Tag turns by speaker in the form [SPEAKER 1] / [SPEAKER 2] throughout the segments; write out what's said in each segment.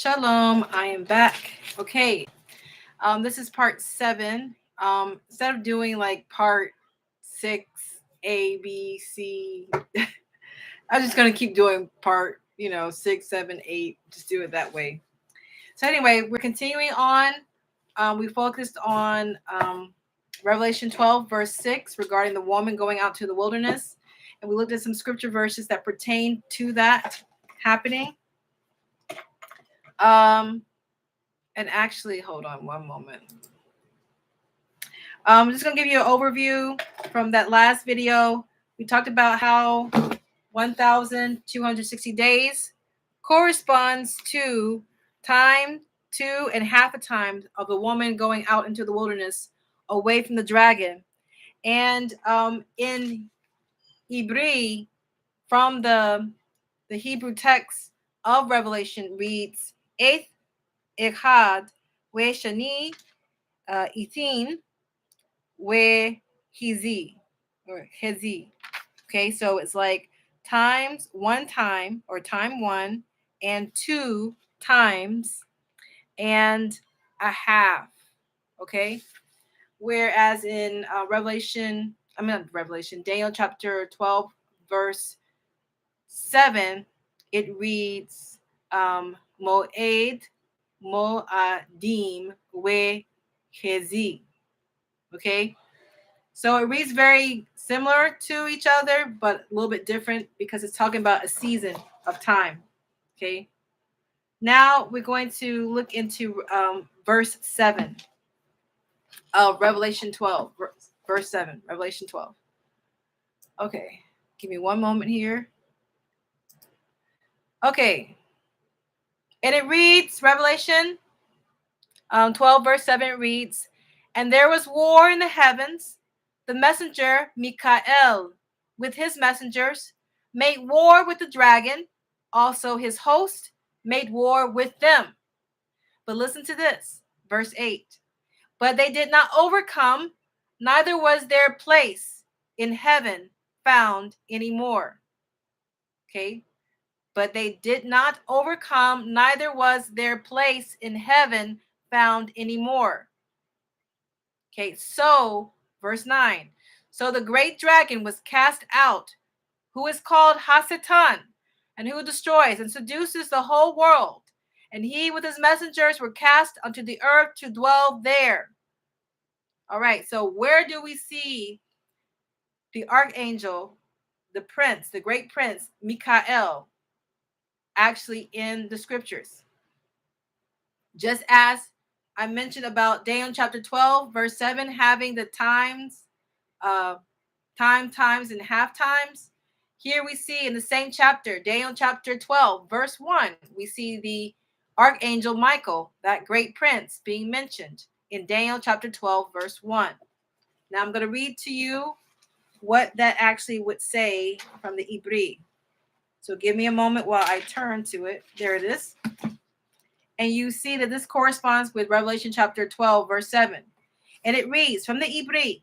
[SPEAKER 1] Shalom. I am back. Okay. This is part 7. Instead of doing like part 6, A, B, C, I'm just gonna keep doing part, 6, 7, 8. Just do it that way. So anyway, we're continuing on. We focused on Revelation 12, verse 6, regarding the woman going out to the wilderness, and we looked at some scripture verses that pertain to that happening. And actually, hold on one moment. I'm just going to give you an overview from that last video. We talked about how 1,260 days corresponds to time, 2.5 a time of the woman going out into the wilderness away from the dragon. And in Hebrew, from the Hebrew text of Revelation reads, Eighth Echad, We Shani, Ithin, We Hizi, or Hezi. Okay, so it's like times one time, or time one, and 2 times and a half. Okay, whereas in Daniel chapter 12, verse 7, it reads Moed Moadim We Hezi. Okay, so it reads very similar to each other, but a little bit different because it's talking about a season of time. Okay, now we're going to look into verse 7 of Revelation 12, verse 7, Revelation 12. Okay, give me one moment here. Okay, and it reads, Revelation 12, verse 7 reads, And there was war in the heavens. The messenger Michael with his messengers made war with the dragon. Also his host made war with them. But listen to this, verse 8. But they did not overcome, neither was their place in heaven found anymore. Okay, but they did not overcome, neither was their place in heaven found anymore. Okay, so verse 9. So the great dragon was cast out, who is called Hasatan, and who destroys and seduces the whole world. And he with his messengers were cast unto the earth to dwell there. All right, so where do we see the archangel, the prince, the great prince, Michael, actually in the scriptures? Just as I mentioned about Daniel chapter 12, verse 7, having the times, times, and half times. Here we see in the same chapter, Daniel chapter 12, verse 1, we see the archangel Michael, that great prince, being mentioned in Daniel chapter 12, verse 1. Now I'm going to read to you what that actually would say from the Hebrew. So give me a moment while I turn to it. There it is. And you see that this corresponds with Revelation chapter 12, verse 7. And it reads from the Hebrew.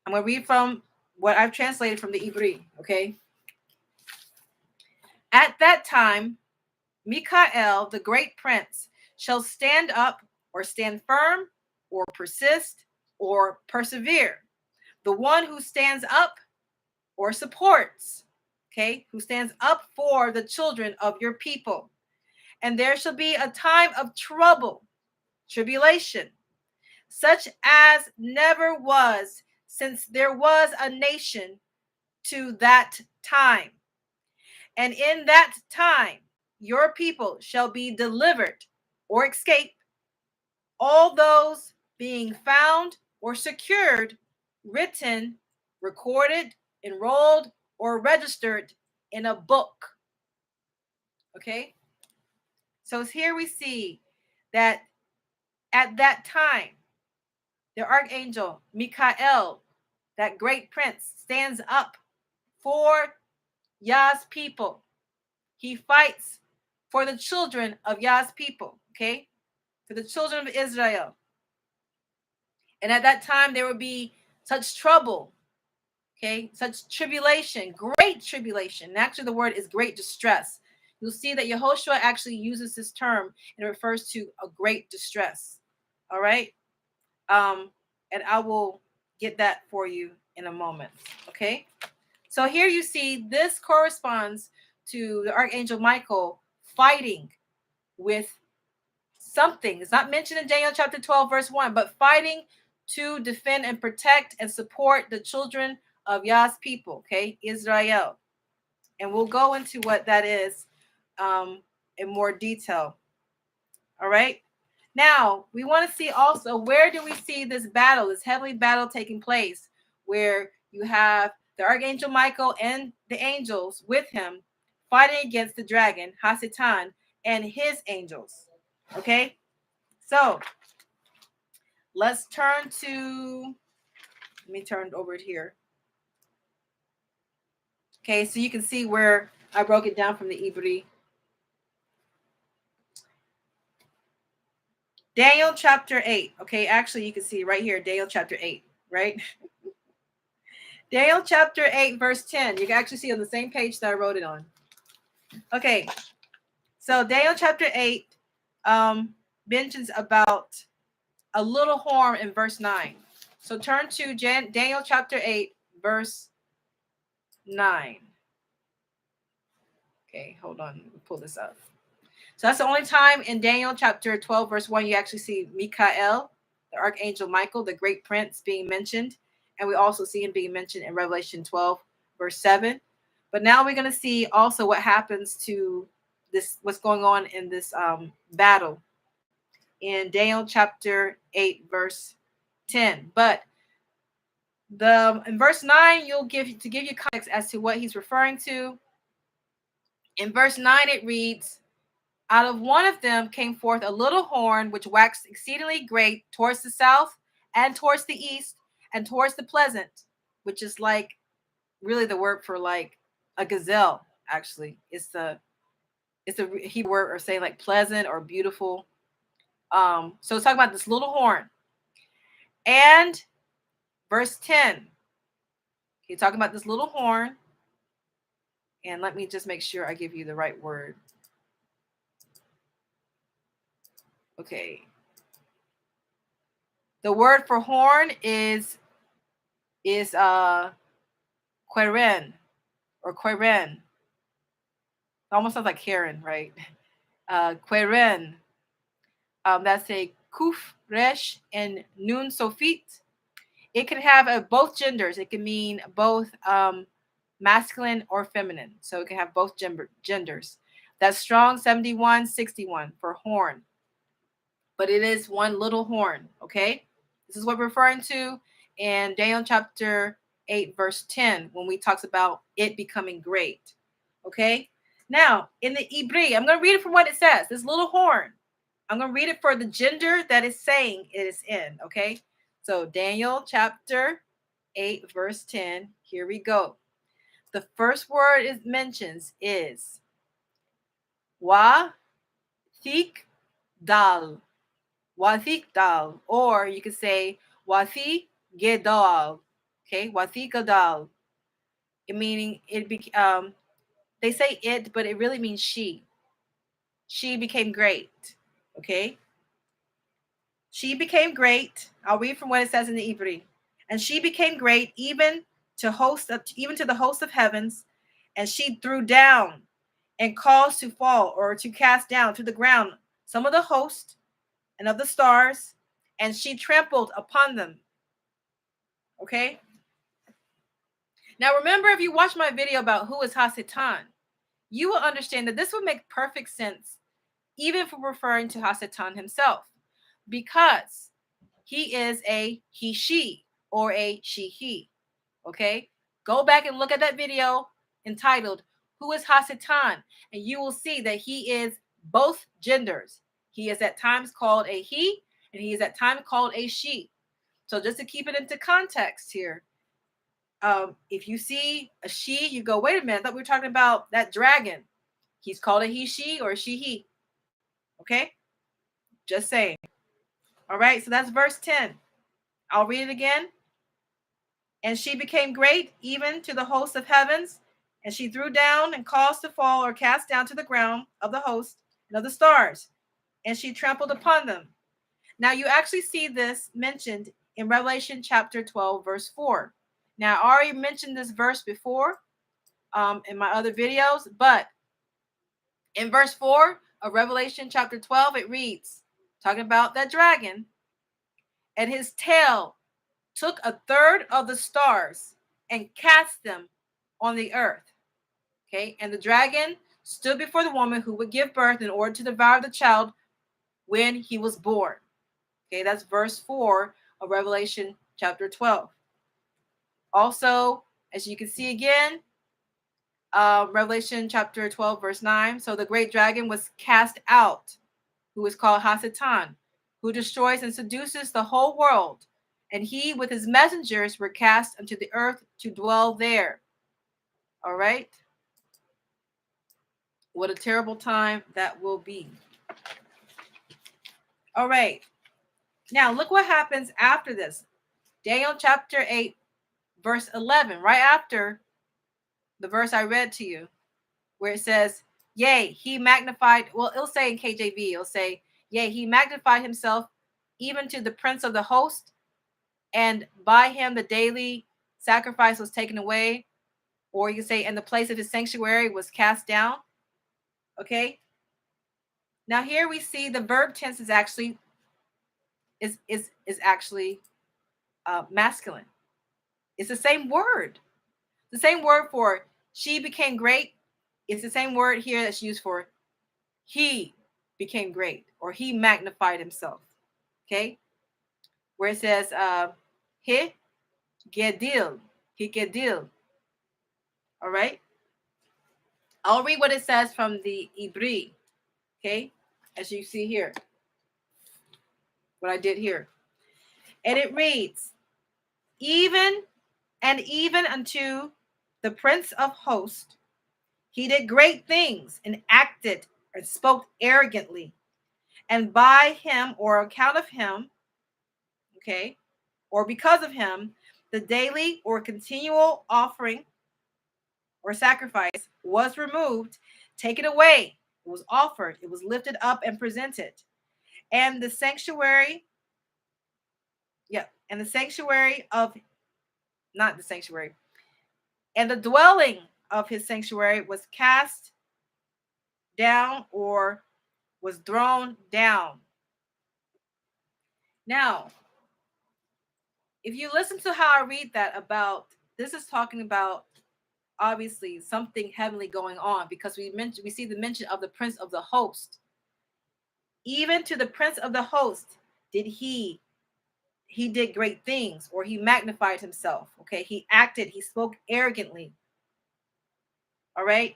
[SPEAKER 1] I'm going to read from what I've translated from the Hebrew, okay? At that time, Michael, the great prince, shall stand up or stand firm or persist or persevere. The one who stands up or supports, okay, who stands up for the children of your people. And there shall be a time of trouble, tribulation, such as never was since there was a nation to that time. And in that time, your people shall be delivered or escape, all those being found or secured, written, recorded, enrolled, or registered in a book. Okay? So here we see that at that time, the archangel Michael, that great prince, stands up for Yah's people. He fights for the children of Yah's people, okay? For the children of Israel. And at that time, there would be such trouble, okay? Such tribulation, great tribulation. And actually, the word is great distress. you'll see that Yehoshua actually uses this term and it refers to a great distress. All right. And I will get that for you in a moment. Okay. So here you see this corresponds to the Archangel Michael fighting with something. It's not mentioned in Daniel chapter 12, verse 1, but fighting to defend and protect and support the children of Yah's people, okay, Israel. And we'll go into what that is in more detail. All right. Now, we want to see also, where do we see this battle, this heavenly battle taking place, where you have the Archangel Michael and the angels with him fighting against the dragon, Hasatan, and his angels. Okay. So let's turn to, let me turn over here. Okay, so you can see where I broke it down from the Ibri. Daniel chapter 8. Okay, actually you can see right here, Daniel chapter 8, right? Daniel chapter 8, verse 10. You can actually see on the same page that I wrote it on. Okay, so Daniel chapter 8 mentions about a little horn in verse 9. So turn to Daniel chapter 8, verse 9. Okay, hold on. Let me pull this up. So that's the only time in Daniel chapter 12, verse 1, you actually see Michael, the Archangel Michael, the great prince, being mentioned. And we also see him being mentioned in Revelation 12, verse 7. But now we're going to see also what happens to this, what's going on in this battle in Daniel chapter 8, verse 10. But in verse 9, give you context as to what he's referring to. In verse 9, it reads, out of one of them came forth a little horn, which waxed exceedingly great towards the south and towards the east and towards the pleasant, which is like really the word for like a gazelle. Actually, it's the Hebrew word or saying like pleasant or beautiful. So it's talking about this little horn. And verse 10, he's talking about this little horn. And let me just make sure I give you the right word. Okay. The word for horn is queren or queren. Almost sounds like Karen, right? Queren. That's a kuf, resh, and nun sofit. It can have both genders. It can mean both masculine or feminine. So it can have both genders. That's Strong 7161 for horn. But it is one little horn, okay? This is what we're referring to in Daniel chapter 8, verse 10, when we talks about it becoming great, okay? Now, in the Ibri, I'm going to read it from what it says. This little horn, I'm going to read it for the gender that is saying it is in, okay? So Daniel chapter 8, verse 10, here we go. The first word it mentions is wa thik dal. Wathi dal, or you could say Wathi Gedal. Okay, Wathi Gedal. Meaning they say it, but it really means she. She became great. Okay. She became great. I'll read from what it says in the Ibri. And she became great even to the host of heavens, and she threw down and caused to fall or to cast down to the ground some of the host and of the stars, and she trampled upon them. Okay. Now remember, if you watch my video about who is Hasatan, you will understand that this would make perfect sense, even for referring to Hasatan himself, because he is a he-she or a she-he. Okay. Go back and look at that video entitled Who is Hasatan? And you will see that he is both genders. He is at times called a he, and he is at times called a she. So just to keep it into context here, if you see a she, you go, wait a minute, I thought we were talking about that dragon. He's called a he, she, or she, he. Okay? Just saying. All right, so that's verse 10. I'll read it again. And she became great even to the host of heavens, And she threw down and caused to fall or cast down to the ground of the host and of the stars, and she trampled upon them. Now you actually see this mentioned in Revelation chapter 12, verse 4. Now I already mentioned this verse before in my other videos, but in verse 4 of Revelation chapter 12, it reads, talking about that dragon, and his tail took a third of the stars and cast them on the earth. Okay, and the dragon stood before the woman who would give birth in order to devour the child when he was born. Okay, that's verse 4 of Revelation chapter 12. Also, as you can see again, Revelation chapter 12, verse 9. So the great dragon was cast out, who is called Hasatan, who destroys and seduces the whole world. And he with his messengers were cast unto the earth to dwell there. All right. What a terrible time that will be. All right. Now look what happens after this. Daniel chapter 8, verse 11, right after the verse I read to you, where it says, yea, he magnified, well, it'll say in KJV, it'll say, yea, he magnified himself even to the prince of the host, and by him the daily sacrifice was taken away, or you can say, and the place of his sanctuary was cast down. Okay. Now here we see the verb tense is actually masculine. It's the same word. The same word for she became great. It's the same word here that's used for he became great, or he magnified himself. Okay. Where it says he gedil. All right. I'll read what it says from the Ibri. Okay. As you see here. What I did here. And it reads, even unto the prince of hosts, he did great things and acted and spoke arrogantly. And by him, or account of him, okay, or because of him, the daily or continual offering or sacrifice was removed, taken away. It was offered, it was lifted up and presented. And the sanctuary, and the sanctuary of, not the sanctuary, and the dwelling of his sanctuary was cast down, or was thrown down. Now, if you listen to how I read that, about this is talking about obviously something heavenly going on, because we see the mention of the prince of the host. Even to the prince of the host did he did great things, or he magnified himself. Okay, he acted, he spoke arrogantly. All right.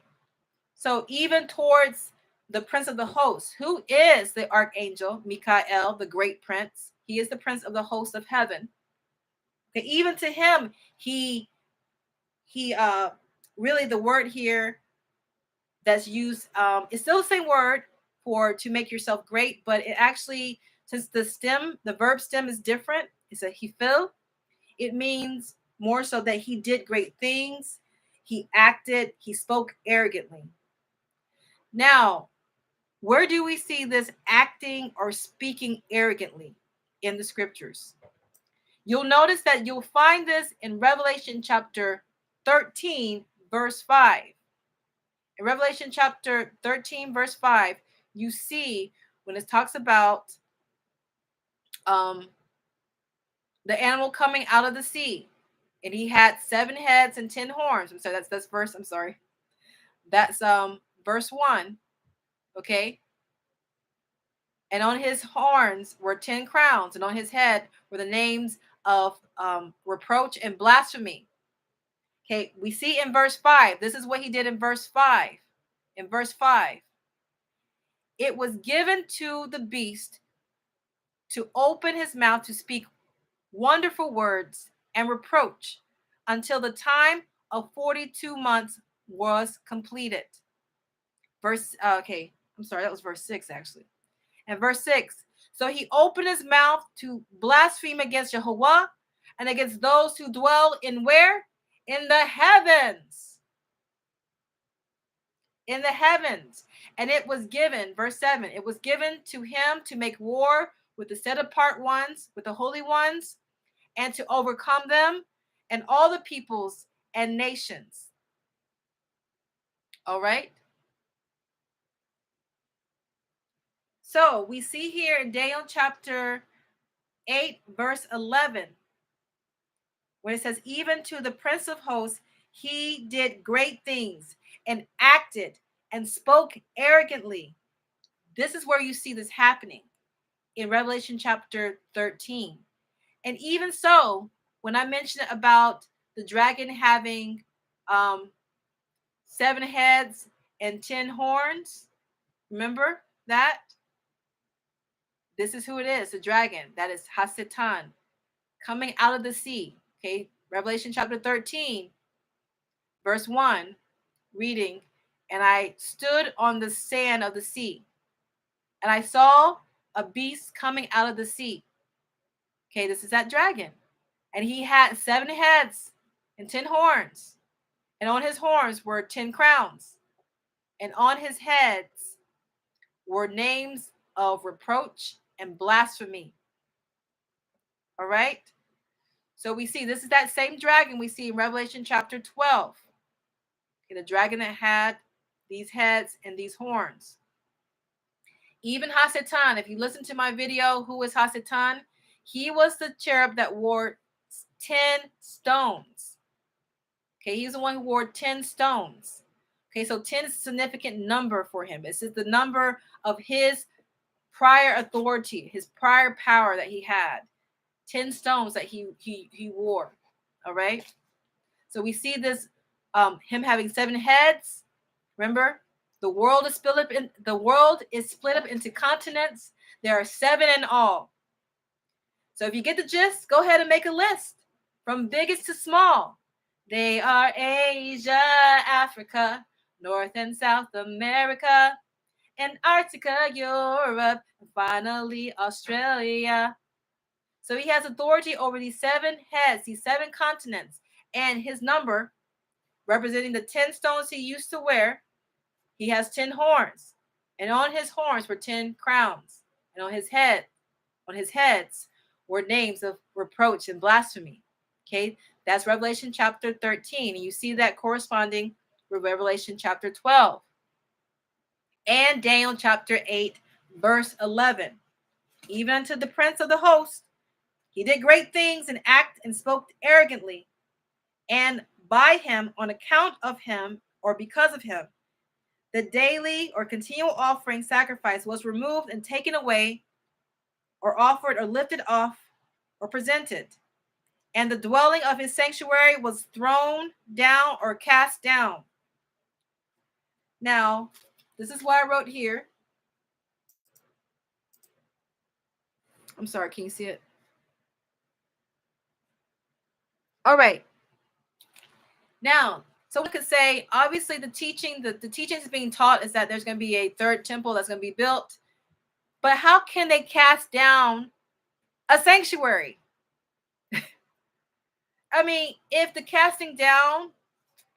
[SPEAKER 1] So even towards the prince of the host, who is the archangel Michael, the great prince, he is the prince of the host of heaven. Okay, even to him, he really, the word here that's used is still the same word for to make yourself great, but it actually, since the verb stem is different, it's a hifil, it means more so that he did great things, he acted, he spoke arrogantly. Now, where do we see this acting or speaking arrogantly in the scriptures? You'll notice that you'll find this in Revelation chapter 13, verse 5. In Revelation chapter 13, verse 5, you see when it talks about the animal coming out of the sea, and he had 7 heads and 10 horns. I'm sorry, that's verse. I'm sorry. That's verse 1. Okay. And on his horns were 10 crowns, and on his head were the names of reproach and blasphemy. Okay, we see in verse 5, this is what he did in verse 5. In verse 5, it was given to the beast to open his mouth to speak wonderful words and reproach until the time of 42 months was completed. Okay, I'm sorry, that was verse 6 actually. And verse 6, so he opened his mouth to blaspheme against Jehovah and against those who dwell in where? In the heavens. in the heavens. And it was given, verse 7, it was given to him to make war with the set apart ones, with the holy ones, and to overcome them, and all the peoples and nations. All right. So we see here in Daniel chapter 8, verse 11, where it says, even to the prince of hosts, he did great things and acted and spoke arrogantly. This is where you see this happening in Revelation chapter 13. And even so, when I mentioned about the dragon having 7 heads and 10 horns, remember that? This is who it is, the dragon. That is Hasatan, coming out of the sea. Okay, Revelation chapter 13, verse 1, reading, and I stood on the sand of the sea, and I saw a beast coming out of the sea. Okay, this is that dragon. And he had 7 heads and 10 horns. And on his horns were 10 crowns. And on his heads were names of reproach and blasphemy. All right. So we see this is that same dragon we see in Revelation chapter 12. Okay, the dragon that had these heads and these horns. Even Hasatan, if you listen to my video, who is Hasatan? He was the cherub that wore 10 stones. Okay, he's the one who wore 10 stones. Okay, so 10 is a significant number for him. This is the number of his prior authority, his prior power that he had. 10 stones that he wore. All right. So we see this, him having 7 heads. Remember, the world is split up into continents. There are 7 in all. So if you get the gist, go ahead and make a list from biggest to small. They are Asia, Africa, North and South America, Antarctica, Europe, and finally Australia. So he has authority over these 7 heads, these 7 continents, and his number, representing the 10 stones he used to wear, he has 10 horns, and on his horns were 10 crowns, and on his heads were names of reproach and blasphemy. Okay, that's Revelation chapter 13, and you see that corresponding with Revelation chapter 12 and Daniel chapter 8, verse 11. Even unto the prince of the host, he did great things and acted and spoke arrogantly, and by him, on account of him, or because of him, the daily or continual offering sacrifice was removed and taken away, or offered or lifted off, or presented. And the dwelling of his sanctuary was thrown down or cast down. Now, this is what I wrote here. I'm sorry, can you see it? All right. Now, someone could say, obviously, the teaching is being taught is that there's going to be a 3rd temple that's going to be built. But how can they cast down a sanctuary? I mean, if the casting down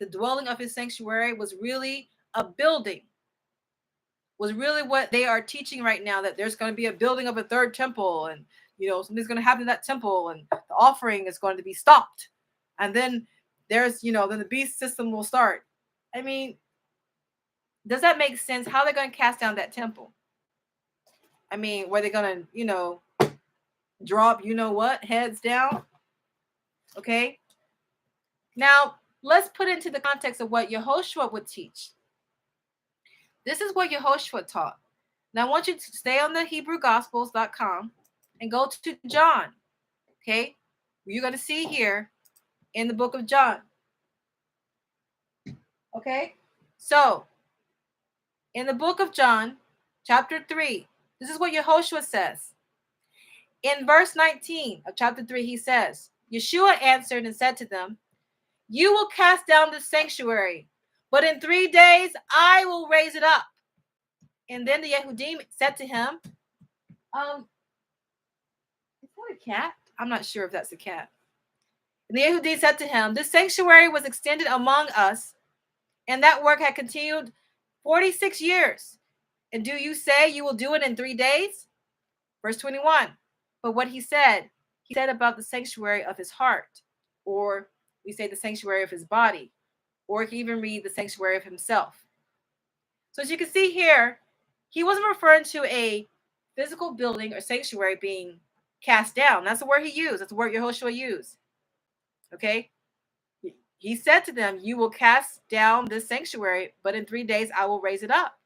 [SPEAKER 1] the dwelling of his sanctuary was really a building, was really what they are teaching right now, that there's going to be a building of a 3rd temple, and something's going to happen in that temple, and the offering is going to be stopped, and then there's then the beast system will start. I mean, does that make sense? How they're going to cast down that temple? I mean, were they going to drop what heads down? Okay, now let's put it into the context of what Yehoshua would teach. This is what Yehoshua taught. Now I want you to stay on the HebrewGospels.com and go to John. Okay, you're going to see here in the book of John. Okay, so in the book of John, chapter 3, this is what Yehoshua says. In verse 19 of chapter 3, he says, Yeshua answered and said to them, you will cast down the sanctuary, but in 3 days I will raise it up. And then the Yehudim said to him, is that a cat? I'm not sure if that's a cat. And the Yehudim said to him, this sanctuary was extended among us, and that work had continued 46 years. And do you say you will do it in 3 days? Verse 21. But what he said about the sanctuary of his heart, or we say the sanctuary of his body, or you can even read the sanctuary of himself. So as you can see here, he wasn't referring to a physical building or sanctuary being cast down. That's the word he used. That's the word Yehoshua used. Okay? He said to them, you will cast down this sanctuary, but in 3 days I will raise it up.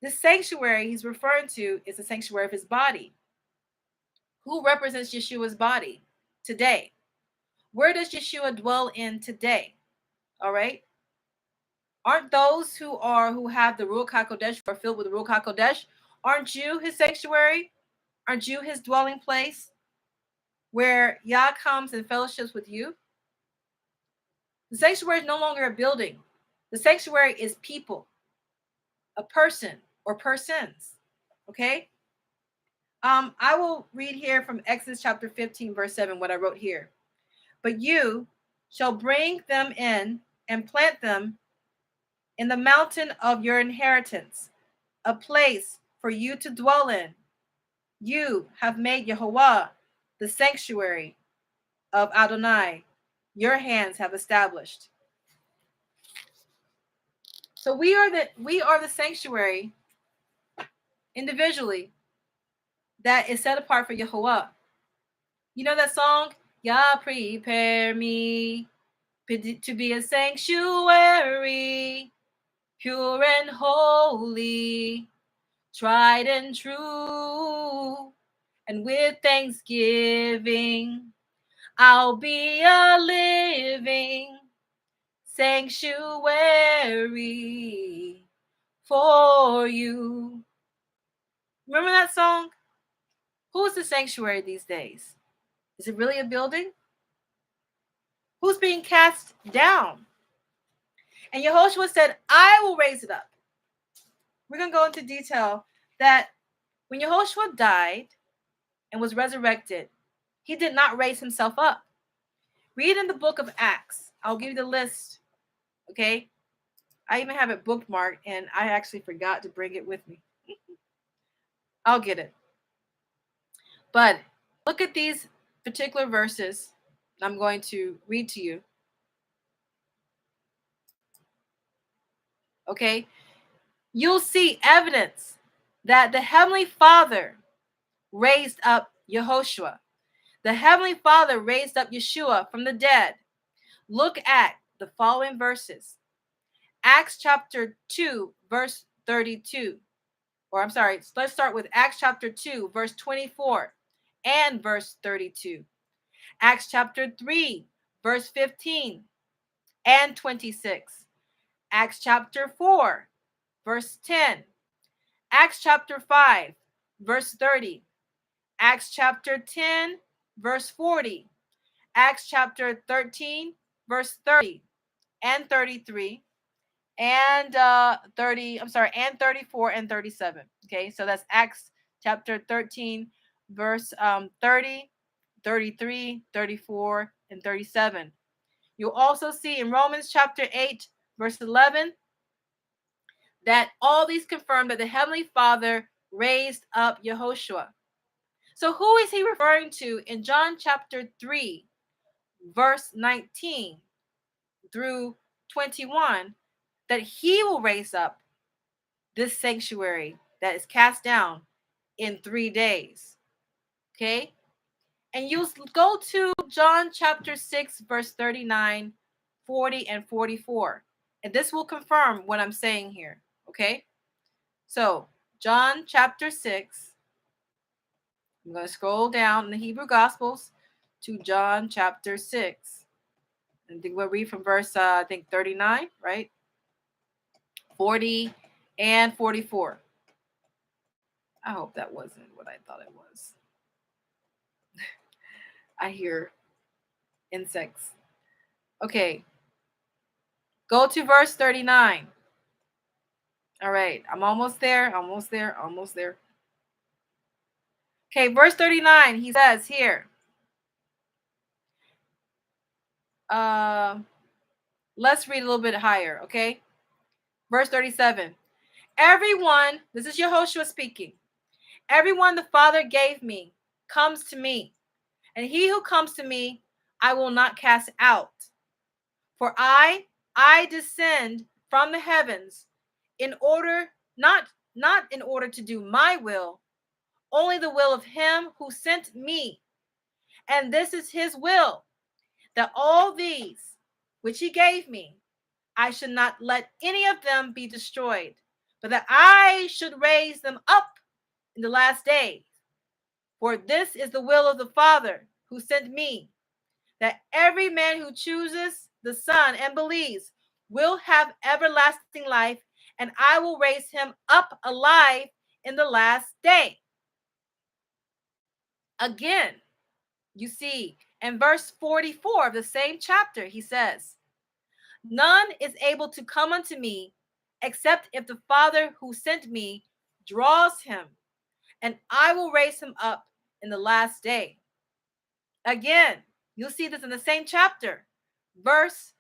[SPEAKER 1] This sanctuary he's referring to is the sanctuary of his body. Who represents Yeshua's body today? Where does Yeshua dwell in today? All right. Aren't those who have the Ruach HaKodesh, who are filled with the Ruach HaKodesh, aren't you his sanctuary? Aren't you his dwelling place where Yah comes and fellowships with you? The sanctuary is no longer a building. The sanctuary is people, a person or persons. Okay? I will read here from Exodus chapter 15, verse 7, what I wrote here. But you shall bring them in and plant them in the mountain of your inheritance, a place for you to dwell in. You have made Yehovah the sanctuary of Adonai. Your hands have established. So we are the sanctuary individually that is set apart for Yehovah. You know that song? Yah, prepare me to be a sanctuary, pure and holy, tried and true. And with thanksgiving, I'll be a living sanctuary for you. Remember that song? Who's the sanctuary these days? Is it really a building? Who's being cast down? And Yehoshua said, I will raise it up. We're going to go into detail that when Yehoshua died and was resurrected, he did not raise himself up. Read in the book of Acts. I'll give you the list. Okay? I even have it bookmarked, and I actually forgot to bring it with me. I'll get it. But look at these particular verses I'm going to read to you. Okay? You'll see evidence that the Heavenly Father raised up Yehoshua. The Heavenly Father raised up Yeshua from the dead. Look at the following verses. Acts chapter 2, verse 32. Or I'm sorry, let's start with Acts chapter 2, verse 24 and verse 32. Acts chapter 3, verse 15 and 26. Acts chapter 4, verse 10. Acts chapter 5, verse 30. Acts chapter 10, verse 40. Acts chapter 13, verse 30 and 33. And 34 and 37. Okay, so that's Acts chapter 13, verse 30, 33, 34, and 37. You'll also see in Romans chapter 8, verse 11, that all these confirm that the Heavenly Father raised up Yehoshua. So who is he referring to in John chapter 3, verse 19 through 21? That he will raise up this sanctuary that is cast down in 3 days. Okay? And you go to John chapter 6, verse 39, 40, and 44. And this will confirm what I'm saying here. Okay? So, John chapter 6. I'm going to scroll down in the Hebrew Gospels to John chapter 6. And I think we'll read from verse, 39, right? 40 and 44. I hope that wasn't what I thought it was. I hear insects. Okay. Go to verse 39. All right. I'm almost there. Okay. Verse 39. He says here. Let's read a little bit higher. Okay. Verse 37. Everyone, this is Yehoshua speaking. Everyone the Father gave me comes to me, and he who comes to me, I will not cast out. For I descend from the heavens in order, not in order to do my will, only the will of him who sent me. And this is his will, that all these which he gave me, I should not let any of them be destroyed, but that I should raise them up in the last days. For this is the will of the Father who sent me, that every man who chooses the Son and believes will have everlasting life, and I will raise him up alive in the last day. Again, you see, in verse 44 of the same chapter, he says, none is able to come unto me except if the Father who sent me draws him, and I will raise him up in the last day. Again, you'll see this in the same chapter, verse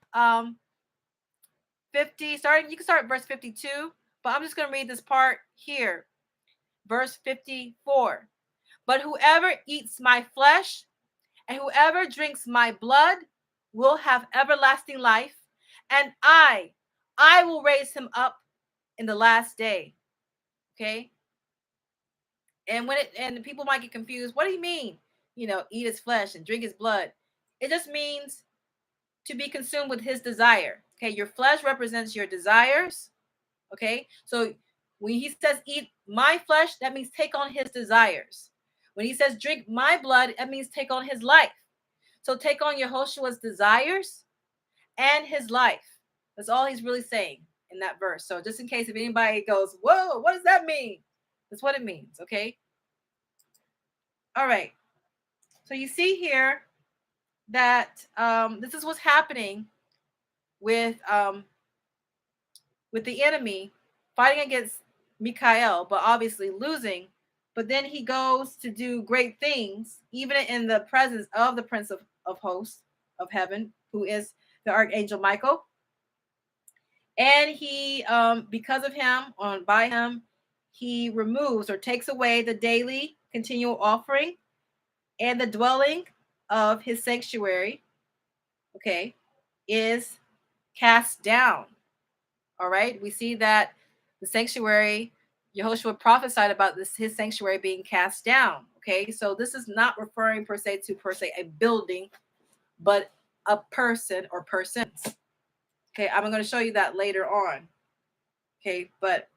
[SPEAKER 1] 50. Starting, you can start at verse 52, but I'm just going to read this part here. Verse 54. But whoever eats my flesh and whoever drinks my blood will have everlasting life, and I will raise him up in the last day. Okay? And people might get confused, what do you mean? Eat his flesh and drink his blood. It just means to be consumed with his desire. Okay, your flesh represents your desires. Okay, so when he says eat my flesh, that means take on his desires. When he says drink my blood, that means take on his life. So take on Yehoshua's desires and his life. That's all he's really saying in that verse. So just in case if anybody goes, whoa, what does that mean? That's what it means. Okay. All right. So you see here that this is what's happening with the enemy fighting against Michael, but obviously losing. But then he goes to do great things, even in the presence of the Prince of Hosts of Heaven, who is the Archangel Michael. And he, because of him, by him, he removes or takes away the daily continual offering and the dwelling of his sanctuary, okay, is cast down. All right, we see that the sanctuary, Yehoshua prophesied about his sanctuary being cast down. Okay, so this is not referring per se a building, but a person or persons. Okay, I'm going to show you that later on. Okay, but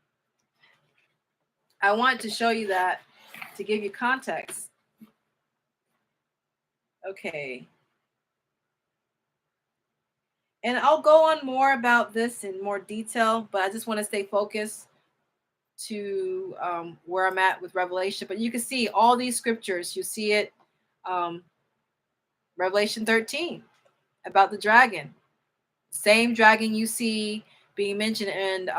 [SPEAKER 1] I wanted to show you that to give you context. Okay. And I'll go on more about this in more detail, but I just want to stay focused to where I'm at with Revelation. But you can see all these scriptures. You see it, Revelation 13, about the dragon. Same dragon you see being mentioned in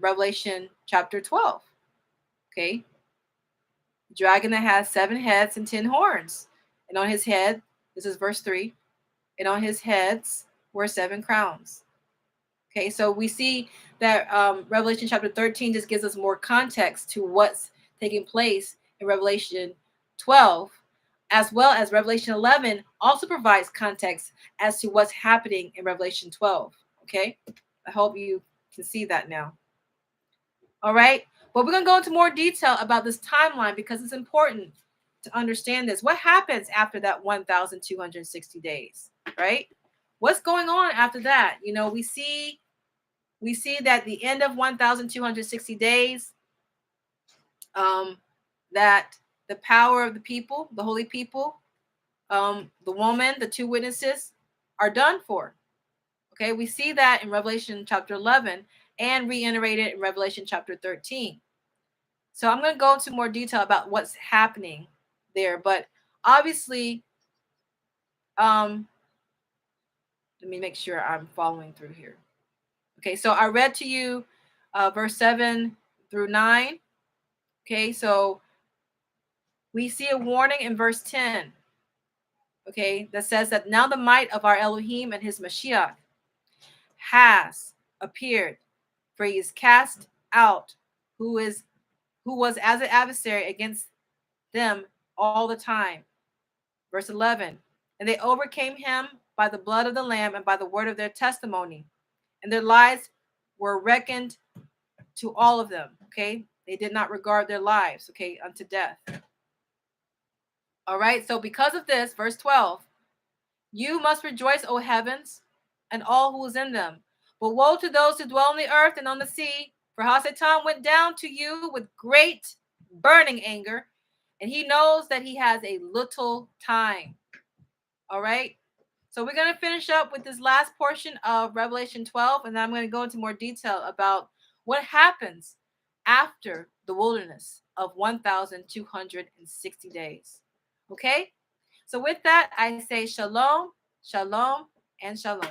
[SPEAKER 1] Revelation chapter 12. Okay. Dragon that has 7 heads and 10 horns. And on his head, this is verse 3, and on his heads were 7 crowns. Okay, so we see that Revelation chapter 13 just gives us more context to what's taking place in Revelation 12, as well as Revelation 11 also provides context as to what's happening in Revelation 12. Okay, I hope you can see that now. All right, but we're going to go into more detail about this timeline because it's important to understand this. What happens after that 1,260 days, right? What's going on after that? We see that the end of 1,260 days, that the power of the people, the holy people, the woman, the 2 witnesses are done for. Okay, we see that in Revelation chapter 11 and reiterated in Revelation chapter 13. So I'm going to go into more detail about what's happening there, but obviously, let me make sure I'm following through here. Okay, so I read to you verse 7 through 9. Okay, so we see a warning in verse 10. Okay, that says that now the might of our Elohim and his Mashiach has appeared, for he is cast out, who was as an adversary against them all the time. Verse 11. And they overcame him by the blood of the Lamb and by the word of their testimony, and their lives were reckoned to all of them. Okay, they did not regard their lives, okay, unto death. All right, so because of this, verse 12, you must rejoice, O heavens, and all who is in them. But woe to those who dwell on the earth and on the sea, for Hasatan went down to you with great burning anger, and he knows that he has a little time. All right, so we're going to finish up with this last portion of Revelation 12, and then I'm going to go into more detail about what happens after the wilderness of 1,260 days. Okay, so with that, I say shalom, shalom, and shalom.